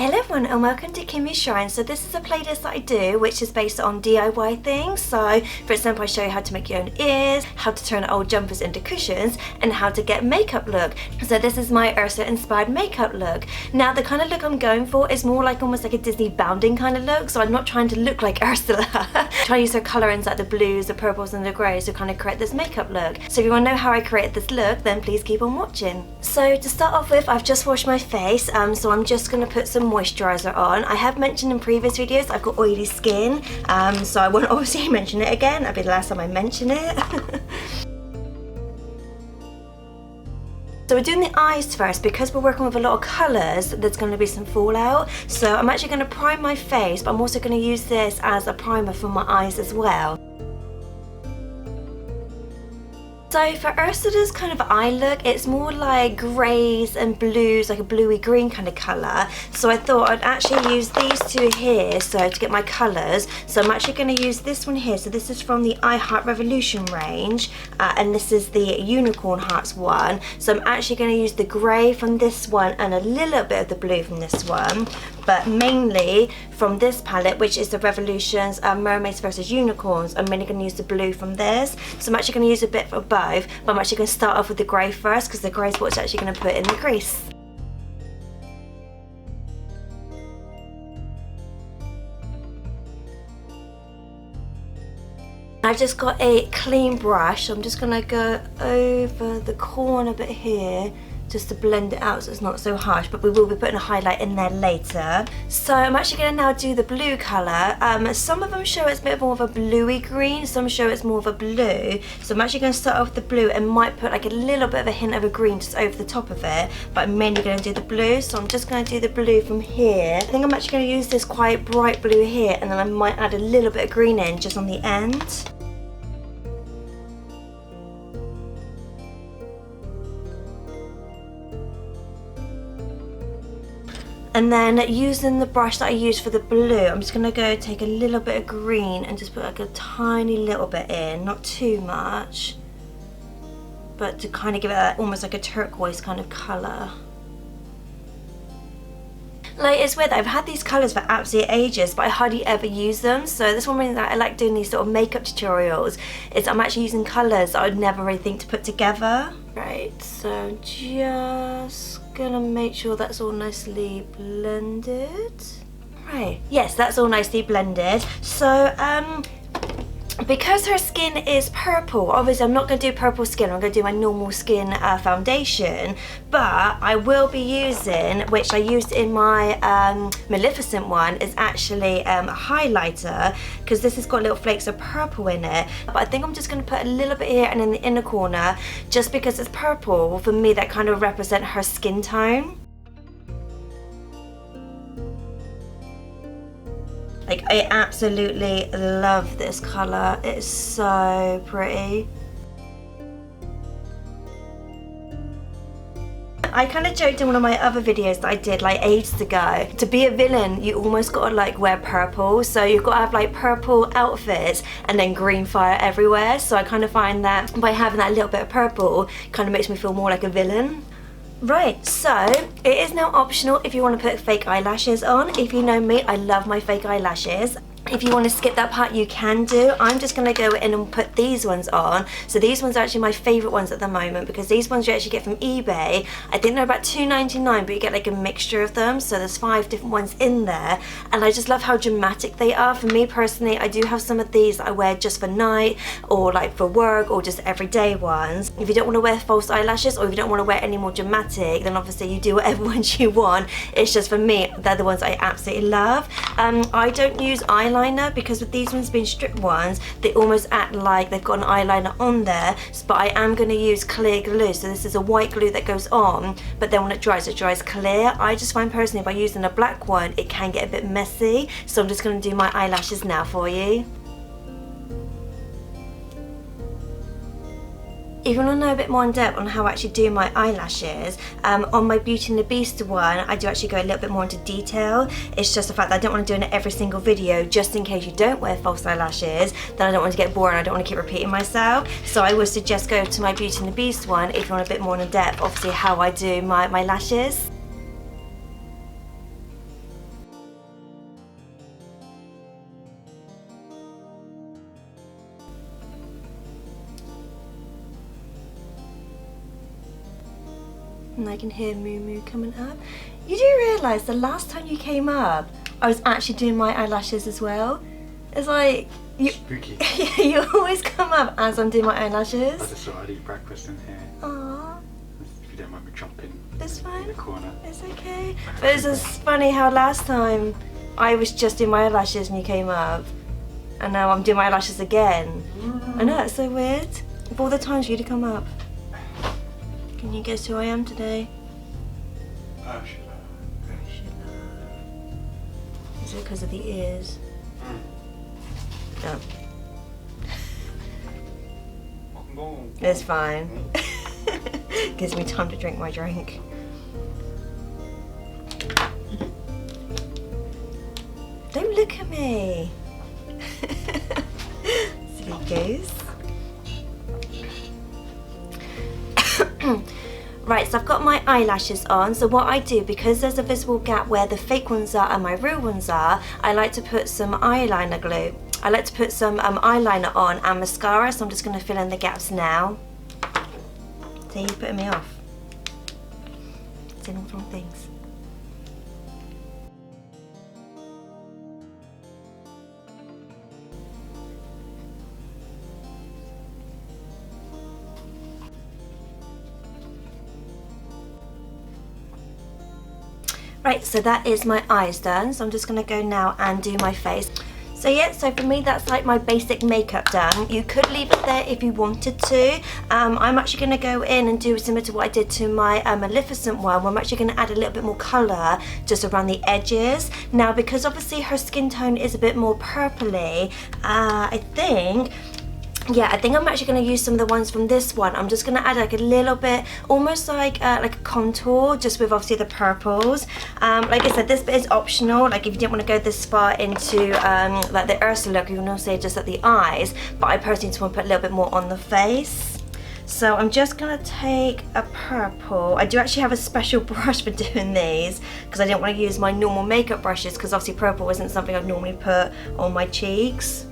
Hello everyone and welcome to Kimmy's Shrine. So this is a playlist that I do which is based on DIY things. So for example, I show you how to make your own ears, how to turn old jumpers into cushions, and how to get makeup look. So this is my Ursula inspired makeup look. Now the kind of look I'm going for is more like almost like a Disney bounding kind of look. So I'm not trying to look like Ursula. Trying to use her colourings like the blues, the purples and the greys to kind of create this makeup look. So if you want to know how I created this look, then please keep on watching. So to start off with, I've just washed my face, so I'm just going to put some moisturiser on. I have mentioned in previous videos I've got oily skin, so I won't obviously mention it again. That'll be the last time I mention it. So we're doing the eyes first because we're working with a lot of colours. There's going to be some fallout, so I'm actually going to prime my face, but I'm also going to use this as a primer for my eyes as well. So for Ursula's kind of eye look, it's more like greys and blues, like a bluey green kind of colour. So I thought I'd actually use these two here, so to get my colours. So I'm actually going to use this one here. So this is from the I Heart Revolution range, and this is the Unicorn Hearts one. So I'm actually going to use the grey from this one and a little bit of the blue from this one. But mainly from this palette, which is the Revolutions Mermaids vs Unicorns, I'm mainly going to use the blue from this. So I'm actually going to use a bit of both, but I'm actually going to start off with the grey first because the grey is what's actually going to put in the crease. I've just got a clean brush, so I'm just going to go over the corner bit here just to blend it out so it's not so harsh, but we will be putting a highlight in there later. So I'm actually going to now do the blue colour. Some of them show it's a bit more of a bluey green, some show it's more of a blue. So I'm actually going to start off with the blue and might put like a little bit of a hint of a green just over the top of it, but I'm mainly going to do the blue. So I'm just going to do the blue from here. I think I'm actually going to use this quite bright blue here, and then I might add a little bit of green in just on the end. And then using the brush that I used for the blue, I'm just going to go take a little bit of green and just put like a tiny little bit in, not too much, but to kind of give it that almost like a turquoise kind of colour. Like, it's weird, I've had these colours for absolutely ages, but I hardly ever use them. So this one reason that I like doing these sort of makeup tutorials is I'm actually using colours that I'd never really think to put together. Right, so just gonna make sure that's all nicely blended. Right, yes, that's all nicely blended. So because her skin is purple, obviously I'm not going to do purple skin, I'm going to do my normal skin foundation, but I will be using, which I used in my Maleficent one, is actually a highlighter, because this has got little flakes of purple in it. But I think I'm just going to put a little bit here and in the inner corner, just because it's purple. For me, that kind of represents her skin tone. Like, I absolutely love this colour. It is so pretty. I kind of joked in one of my other videos that I did like ages ago, to be a villain you almost gotta like wear purple, so you've got to have like purple outfits and then green fire everywhere. So I kind of find that by having that little bit of purple kind of makes me feel more like a villain. Right, so it is now optional if you want to put fake eyelashes on. If you know me, I love my fake eyelashes. If you want to skip that part, you can do. I'm just going to go in and put these ones on. So these ones are actually my favourite ones at the moment, because these ones you actually get from eBay. I think they're about $2.99, but you get like a mixture of them. So there's 5 different ones in there. And I just love how dramatic they are. For me personally, I do have some of these that I wear just for night, or like for work, or just everyday ones. If you don't want to wear false eyelashes, or if you don't want to wear any more dramatic, then obviously you do whatever ones you want. It's just for me, they're the ones I absolutely love. I don't use eyeliner, because with these ones being strip ones, they almost act like they've got an eyeliner on there. But I am going to use clear glue, so this is a white glue that goes on, but then when it dries clear. I just find personally by using a black one it can get a bit messy, so I'm just going to do my eyelashes now for you. If you want to know a bit more in depth on how I actually do my eyelashes, on my Beauty and the Beast one, I do actually go a little bit more into detail. It's just the fact that I don't want to do it in every single video, just in case you don't wear false eyelashes, then I don't want to get bored and I don't want to keep repeating myself. So I would suggest go to my Beauty and the Beast one if you want a bit more in depth, obviously how I do my lashes. And I can hear Moo Moo coming up. You do realise the last time you came up, I was actually doing my eyelashes as well. It's like... Spooky. You always come up as I'm doing my eyelashes. I just thought I'd eat breakfast in here. Aww. If you don't mind me jumping It's fine. in the corner. It's okay. But it's just funny how last time I was just doing my eyelashes and you came up. And now I'm doing my eyelashes again. I know, it's so weird. Of all the times for you to come up. Can you guess who I am today? Ursula. Is it because of the ears? No. It's fine. Gives me time to drink my drink. Don't look at me. Silly goose. Right, so I've got my eyelashes on. So what I do, because there's a visible gap where the fake ones are and my real ones are, I like to put some eyeliner glue. I like to put some eyeliner on and mascara, so I'm just going to fill in the gaps now. So you're putting me off. Saying all the wrong things. Right, so that is my eyes done. So I'm just going to go now and do my face. So yeah, so for me that's like my basic makeup done. You could leave it there if you wanted to. I'm actually going to go in and do similar to what I did to my Maleficent one, where I'm actually going to add a little bit more colour just around the edges. Now because obviously her skin tone is a bit more purpley, I think I'm actually going to use some of the ones from this one. I'm just going to add like a little bit, almost like a contour, just with obviously the purples. Like I said, this bit is optional. Like if you didn't want to go this far into like the Ursula look, you can also say just at the eyes. But I personally just want to put a little bit more on the face. So I'm just going to take a purple. I do actually have a special brush for doing these because I didn't want to use my normal makeup brushes, because obviously purple isn't something I'd normally put on my cheeks.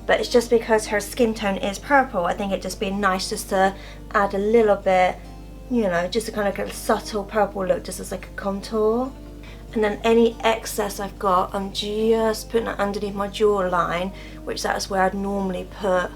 But it's just because her skin tone is purple, I think it'd just be nice just to add a little bit, you know, just to kind of get a subtle purple look, just as like a contour. And then any excess I've got, I'm just putting it underneath my jawline, which that's where I'd normally put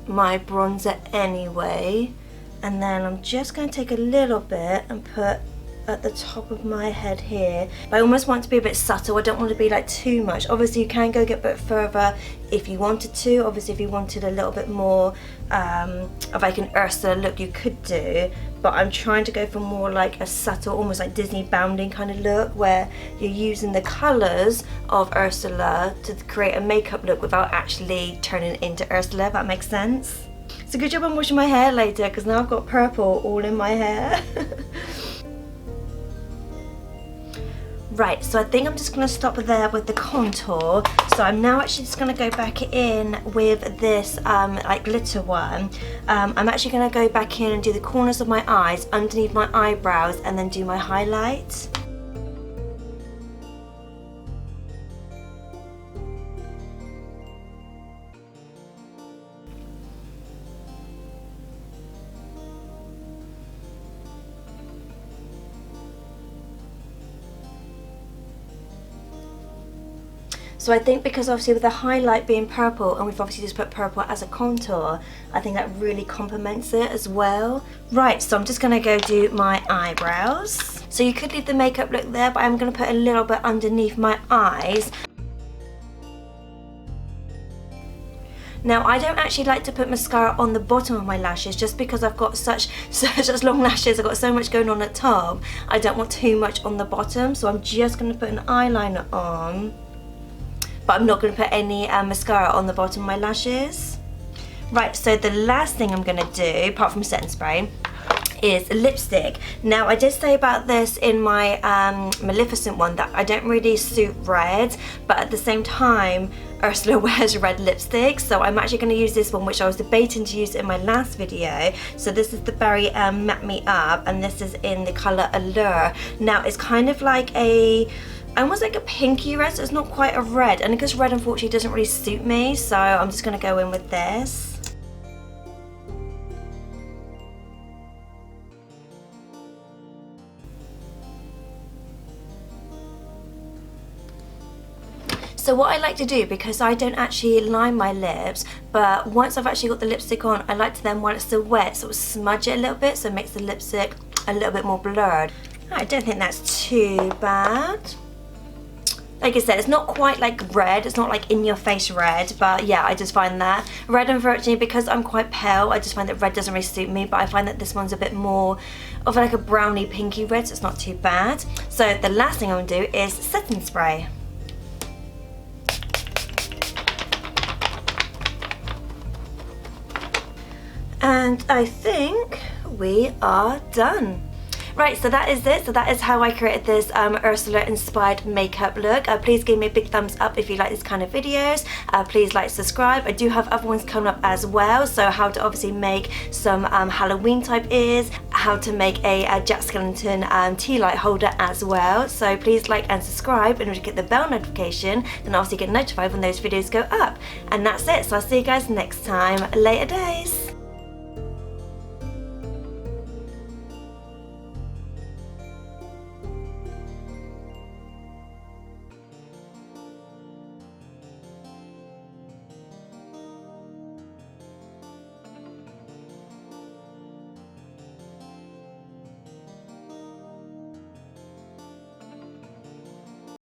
my bronzer anyway. And then I'm just going to take a little bit and put at the top of my head here. But I almost want it to be a bit subtle. I don't want it to be like too much. Obviously you can go get a bit further if you wanted to. Obviously if you wanted a little bit more of like an Ursula look, you could do, but I'm trying to go for more like a subtle, almost like Disney bounding kind of look, where you're using the colours of Ursula to create a makeup look without actually turning it into Ursula, if that makes sense. It's a good job I'm washing my hair later, because now I've got purple all in my hair. Right, so I think I'm just going to stop there with the contour. So I'm now actually just going to go back in with this like glitter one. I'm actually going to go back in and do the corners of my eyes, underneath my eyebrows, and then do my highlights. So I think because obviously with the highlight being purple, and we've obviously just put purple as a contour, I think that really complements it as well. Right, so I'm just going to go do my eyebrows. So you could leave the makeup look there, but I'm going to put a little bit underneath my eyes. Now I don't actually like to put mascara on the bottom of my lashes, just because I've got such long lashes, I've got so much going on at top. I don't want too much on the bottom, so I'm just going to put an eyeliner on. But I'm not going to put any mascara on the bottom of my lashes. Right, so the last thing I'm going to do, apart from setting spray, is lipstick. Now I did say about this in my Maleficent one that I don't really suit red, but at the same time Ursula wears red lipstick, so I'm actually going to use this one, which I was debating to use in my last video. So this is the Berry Matte Me Up, and this is in the colour Allure. Now it's kind of like a almost like a pinky red, so it's not quite a red, and because red unfortunately doesn't really suit me, so I'm just going to go in with this. So what I like to do, because I don't actually line my lips, but once I've actually got the lipstick on, I like to then, while it's still wet, sort of smudge it a little bit so it makes the lipstick a little bit more blurred. I don't think that's too bad. Like I said, it's not quite like red, it's not like in your face red, but yeah, I just find that red, unfortunately, because I'm quite pale, I just find that red doesn't really suit me, but I find that this one's a bit more of like a browny pinky red, so it's not too bad. So the last thing I'm gonna do is setting spray. And I think we are done. Right, so that is it. So that is how I created this Ursula inspired makeup look. Please give me a big thumbs up if you like this kind of videos. Please like, subscribe. I do have other ones coming up as well. So how to obviously make some Halloween type ears, how to make a Jack Skellington tea light holder as well. So please like and subscribe, and if you get the bell notification, then obviously get notified when those videos go up. And that's it. So I'll see you guys next time. Later days.